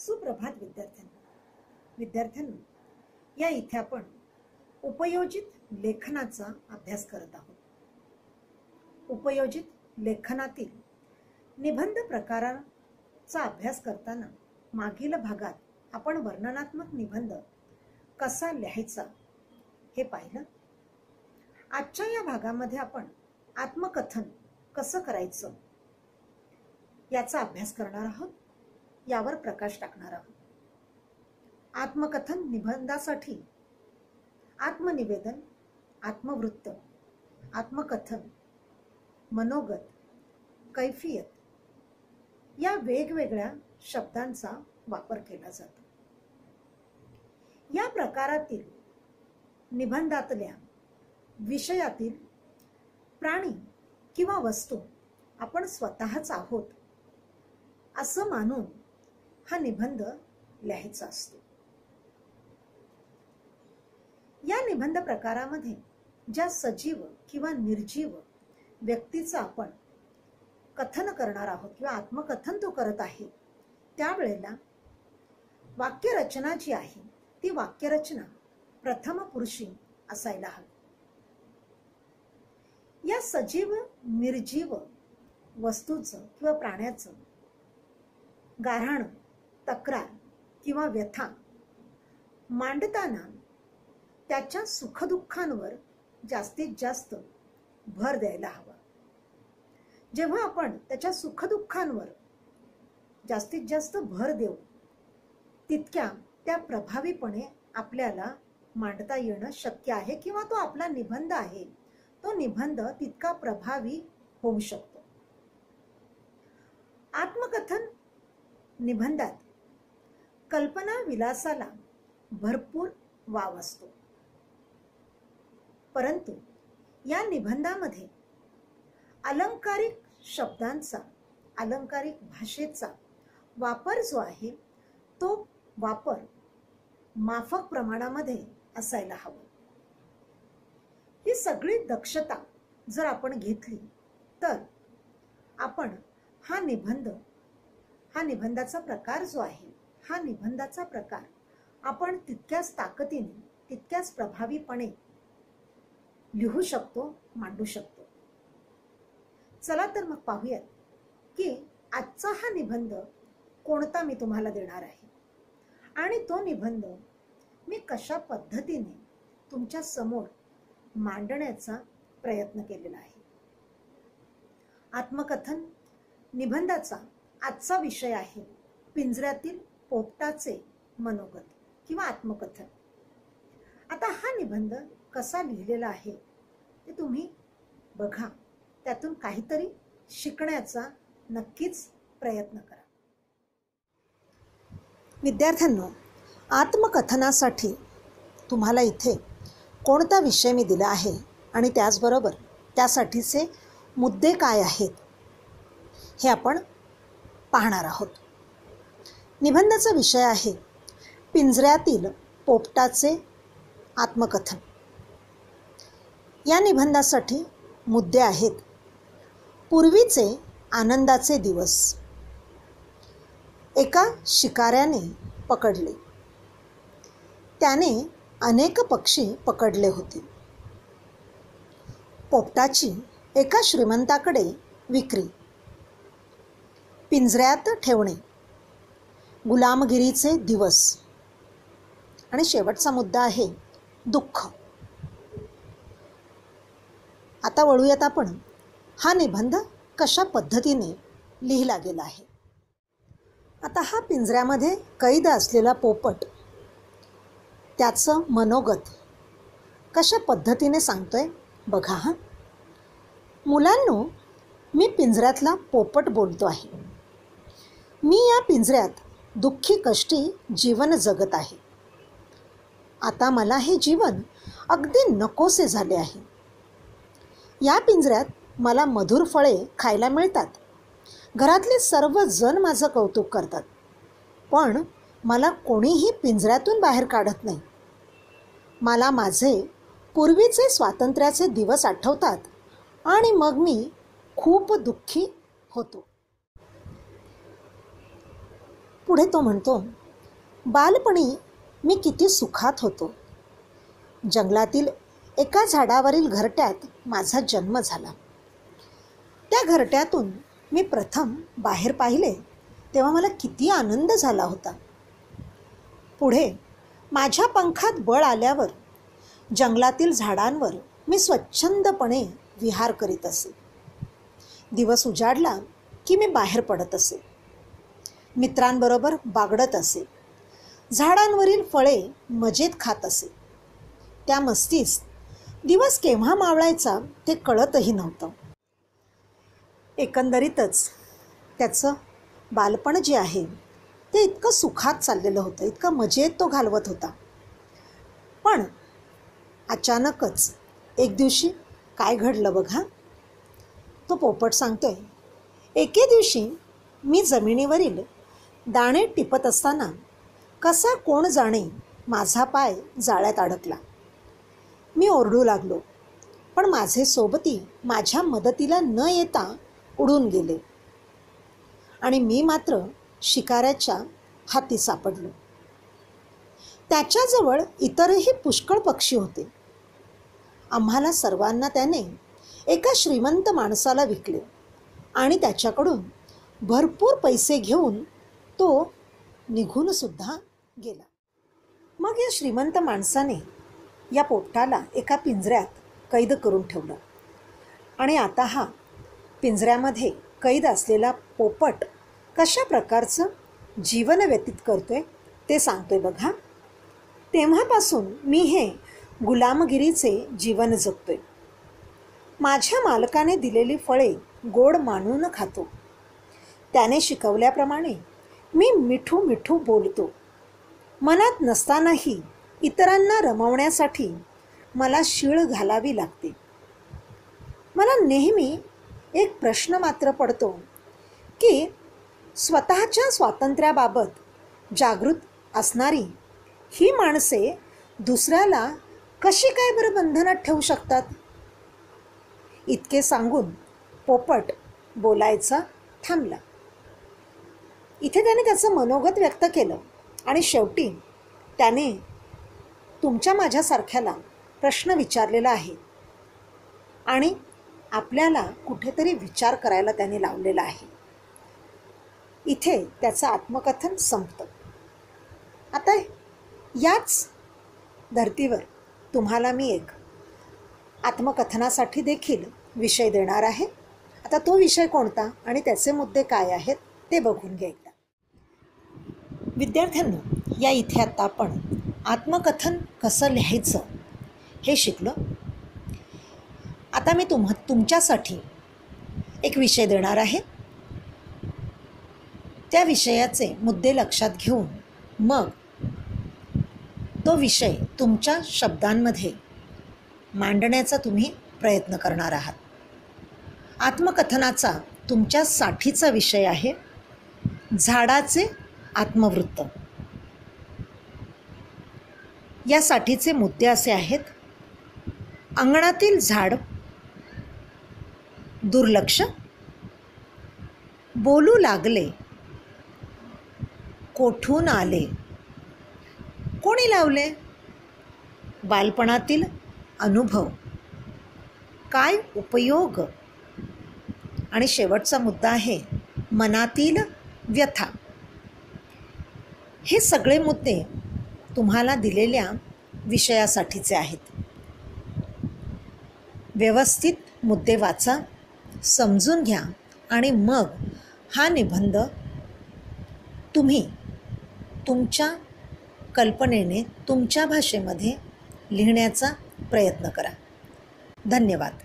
सुप्रभात विद्यार्थ्यांनो, या इथे आपण उपयोजित लेखनाचा अभ्यास करत आहोत. उपयोजित लेखनातील निबंध प्रकाराचा अभ्यास करताना मागील भागात आपण वर्णनात्मक निबंध कसा लिहायचा हे पाहिलं. आजच्या या भागामध्ये आपण आत्मकथन कसं करायचं याचा अभ्यास करणार आहोत, यावर प्रकाश टाकणार आहोत. आत्मकथन निबंधासाठी आत्मनिवेदन, आत्मवृत्त, आत्मकथन, मनोगत, कैफियत या वेगवेगळ्या शब्दांचा वापर केला जातो. या प्रकारातील निबंधातल्या विषयातील प्राणी किंवा वस्तू आपण स्वतःच आहोत असं मानून हा निबंध लिहायचा असतो. या निबंध प्रकारामध्ये ज्या सजीव किंवा निर्जीव व्यक्तीचं आपण कथन करणार आहोत किंवा आत्मकथन तो करत आहे, त्यावेळेला वाक्यरचना जी आहे ती वाक्यरचना प्रथम पुरुषी असायला हवी. या सजीव निर्जीव वस्तूचं किंवा प्राण्याचं गाऱ्हाण, तक्रार किंवा व्यथा मांडताना त्याच्या सुखदुःखांवर जास्तीत जास्त भर द्यायला हवा. जेव्हा आपण त्याच्या सुखदुःखांवर जास्तीत जास्त भर देऊ, तितक्या त्या प्रभावीपणे आपल्याला मांडता येणं शक्य आहे किंवा तो आपला निबंध आहे, तो निबंध तितका प्रभावी होऊ शकतो. आत्मकथन निबंधात कल्पना विलासाला भरपूर वाव असतो, परंतु या निबंधामध्ये अलंकारिक शब्दांचा, अलंकारिक भाषेचा वापर जो आहे तो वापर माफक प्रमाणामध्ये असायला हवा. ही सगळी दक्षता जर आपण घेतली तर आपण हा निबंधाचा प्रकार जो आहे, हा निबंधाचा प्रकार आपण तितक्याच ताकदीने, तितक्याच प्रभावीपणे लिहू शकतो, मांडू शकतो. चला तर मग पाहूयात की आजचा हा निबंध कोणता मी तुम्हाला देणार आहे आणि तो निबंध मी कशा पद्धतीने तुमच्या समोर मांडण्याचा प्रयत्न केलेला आहे. आत्मकथन निबंधाचा आजचा विषय आहे पिंजऱ्यातील पोपटाचे मनोगत किंवा आत्मकथन. आता हा निबंध कसा लिहिलेला आहे ते तुम्ही बघा, त्यातून काहीतरी शिकण्याचा नक्कीच प्रयत्न करा. विद्यार्थ्यांनो, आत्मकथनासाठी तुम्हाला इथे कोणता विषय मी दिला आहे आणि त्याचबरोबर त्यासाठीचे मुद्दे काय आहेत हे आपण पाहणार आहोत. निबंधाचा विषय आहे पिंजऱ्यातील पोपटाचे आत्मकथन. या निबंधासाठी मुद्दे आहेत पूर्वीचे आनंदाचे दिवस. एका शिकाऱ्याने पकडले. त्याने अनेक पक्षी पकडले होते. पोपटाची एका श्रीमंताकडे विक्री. पिंजऱ्यात ठेवणे, गुलामगिरीचे दिवस आणि शेवटचा मुद्दा आहे दुःख. आता वळूयात आपण हा निबंध कशा पद्धतीने लिहिला गेला आहे. आता हा पिंजऱ्यामध्ये कैद असलेला पोपट त्याचं मनोगत कशा पद्धतीने सांगतोय बघा. हा मुलांनो, मी पिंजऱ्यातला पोपट बोलतो आहे. मी या पिंजऱ्यात दुःखी कष्टी जीवन जगत आहे. आता मला हे जीवन अगदी नकोसे झाले आहे. या पिंजऱ्यात मला मधुर फळे खायला मिळतात. घरातले सर्व जण माझं कौतुक करतात, पण मला कोणीही पिंजऱ्यातून बाहेर काढत नाही. मला माझे पूर्वीचे स्वातंत्र्याचे दिवस आठवतात आणि मग मी खूप दुःखी होतो. पुढे तो म्हणतो, बालपणी मी किती सुखात होतो. जंगलातील एका झाडावरील घरट्यात माझा जन्म झाला. त्या घरट्यातून मी प्रथम बाहेर पाहिले तेव्हा मला किती आनंद झाला होता. पुढे माझ्या पंखात बळ आल्यावर जंगलातील झाडांवर मी स्वच्छंदपणे विहार करीत असे. दिवस उजाडला की मी बाहेर पडत असे. मित्रांबरोबर बागडत असे. झाडांवरील फळे मजेत खात असे. त्या मस्तीस दिवस केव्हा मावळायचा ते कळतही नव्हतं. एकंदरीतच त्याचं बालपण जे आहे ते इतकं सुखात चाललेलं होतं, इतकं मजेत तो घालवत होता. पण अचानकच एक दिवशी काय घडलं बघा. तो पोपट सांगतोय, एके दिवशी मी जमिनीवरील दाणे टिपत असताना कसा कोण जाणे माझा पाय जाळ्यात अडकला. मी ओरडू लागलो, पण माझे सोबती माझ्या मदतीला न येता उडून गेले आणि मी मात्र शिकाऱ्याच्या हाती सापडलो. त्याच्याजवळ इतरही पुष्कळ पक्षी होते. आम्हाला सर्वांना त्याने एका श्रीमंत माणसाला विकले आणि त्याच्याकडून भरपूर पैसे घेऊन तो निघून सुद्धा गेला. मग या श्रीमंत माणसाने या पोपटाला एका पिंजऱ्यात कैद करून ठेवलं आणि आता हा पिंजऱ्यामध्ये कैद असलेला पोपट कशा प्रकारचं जीवन व्यतीत करतोय ते सांगतोय बघा. तेव्हापासून मी हे गुलामगिरीचे जीवन जगतोय. माझ्या मालकाने दिलेली फळे गोड मानून खातो. त्याने शिकवल्याप्रमाणे मी मिठू मिठू बोलतो. मनात नसतानाही इतरांना रमवण्यासाठी मला शीळ घालावी लागते. मला नेहमी एक प्रश्न मात्र पडतो की स्वतःच्या स्वातंत्र्याबाबत जागृत असणारी ही माणसे दुसऱ्याला कशी काय बरं बंधनात ठेवू शकतात. इतके सांगून पोपट बोलायचा थांबला. इथे त्याने त्याचं मनोगत व्यक्त केलं आणि शेवटी त्याने तुमच्या माझ्यासारख्याला प्रश्न विचारलेला आहे आणि आपल्याला कुठेतरी विचार करायला त्याने लावलेला आहे. इथे त्याचं आत्मकथन संपतं. आता याच धर्तीवर तुम्हाला मी एक आत्मकथनासाठी देखील विषय देणार आहे. आता तो विषय कोणता आणि त्याचे मुद्दे काय आहेत ते बघून घ्या. विद्यार्थ्यांनो, या इथे आता आपण आत्मकथन कसं लिहायचं हे शिकलो. आता मी तुमच्यासाठी एक विषय देणार आहे. त्या विषयाचे मुद्दे लक्षात घेऊन मग तो विषय तुमच्या शब्दांमध्ये मांडण्याचा तुम्ही प्रयत्न करणार आहात. आत्मकथनाचा तुमच्यासाठीचा विषय आहे झाडाचे आत्मवृत्त. यासाठीचे मुद्दे असे आहेत. अंगणातील झाड, दुर्लक्ष, बोलू लागले, कोठून आले, कोणी लावले, बालपणातील अनुभव, काय उपयोग आणि शेवटचा मुद्दा आहे मनातील व्यथा. हे सगळे मुद्दे तुम्हाला दिलेल्या विषयासाठीचे आहेत. व्यवस्थित मुद्दे वाचा, समजून घ्या आणि मग हा निबंध तुम्ही तुमच्या कल्पनेने तुमच्या भाषेमध्ये लिहिण्याचा प्रयत्न करा. धन्यवाद.